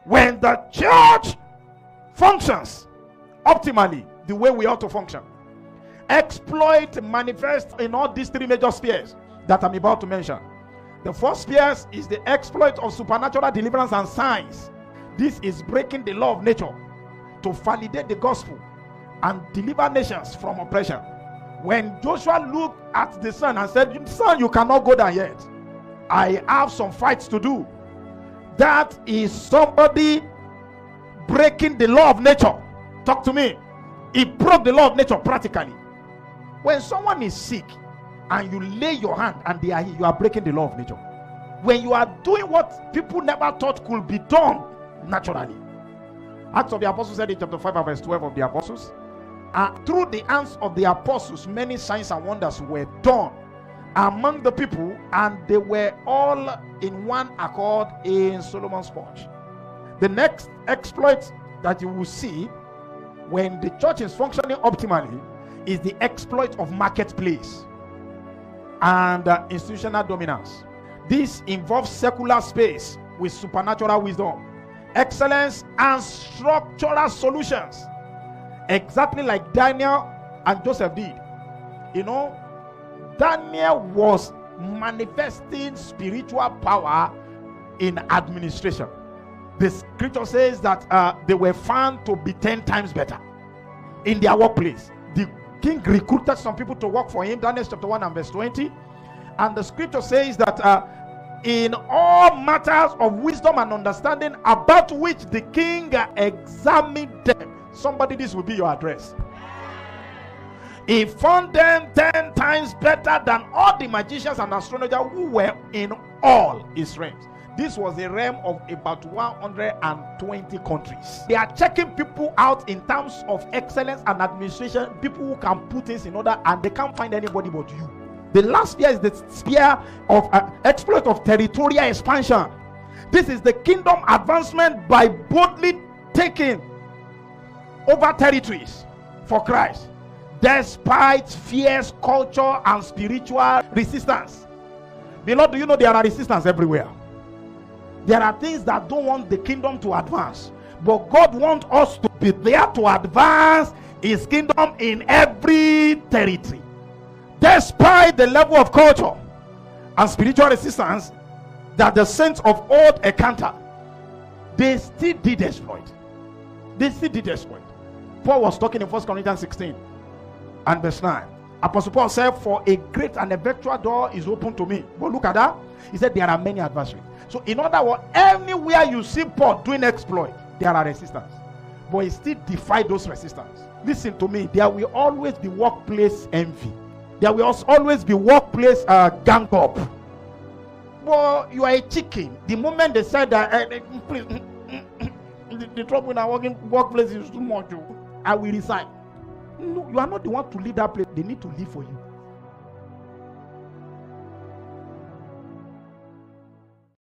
When the church functions optimally, the way we ought to function, exploit manifest in all these three major spheres that I'm about to mention. The first sphere is the exploit of supernatural deliverance and signs. This is breaking the law of nature to validate the gospel and deliver nations from oppression. When Joshua looked at the sun and said, "Son, you cannot go down yet. I have some fights to do." That is somebody breaking the law of nature. Talk to me. He broke the law of nature practically. When someone is sick and you lay your hand and they are healed, you are breaking the law of nature. When you are doing what people never thought could be done naturally. Acts of the Apostles said in chapter 5 and verse 12 of the Apostles, through the hands of the apostles, many signs and wonders were done among the people, and they were all in one accord in Solomon's porch. The next exploit that you will see when the church is functioning optimally is the exploit of marketplace and institutional dominance. This involves secular space with supernatural wisdom, excellence, and structural solutions, exactly like Daniel and Joseph did. You know, Daniel was manifesting spiritual power in administration. The scripture says that they were found to be 10 times better in their workplace. The king recruited some people to work for him, Daniel chapter 1 and verse 20. And the scripture says that in all matters of wisdom and understanding about which the king examined them. Somebody, this will be your address. He found them 10 times better than all the magicians and astrologers who were in all his realms. This was a realm of about 120 countries. They are checking people out in terms of excellence and administration, people who can put things in order, and they can't find anybody but you. The last sphere is the sphere of exploit of territorial expansion. This is the kingdom advancement by boldly taking over territories for Christ, despite fierce culture and spiritual resistance. Beloved, do you know there are resistance everywhere? There are things that don't want the kingdom to advance, but God wants us to be there to advance his kingdom in every territory. Despite the level of culture and spiritual resistance that the saints of old encountered, they still did exploit. They still did exploit. Paul was talking in 1 Corinthians 16 and verse 9. Apostle Paul said, "For a great and effectual door is open to me." But look at that. He said there are many adversaries. So in other words, anywhere you see Paul doing exploit, there are resistance. But he still defied those resistance. Listen to me. There will always be workplace envy. There will always be workplace gang up. Well, you are a chicken. The moment they said that, please, the trouble in our workplace is too much, I will resign. No, you are not the one to leave that place. They need to leave for you.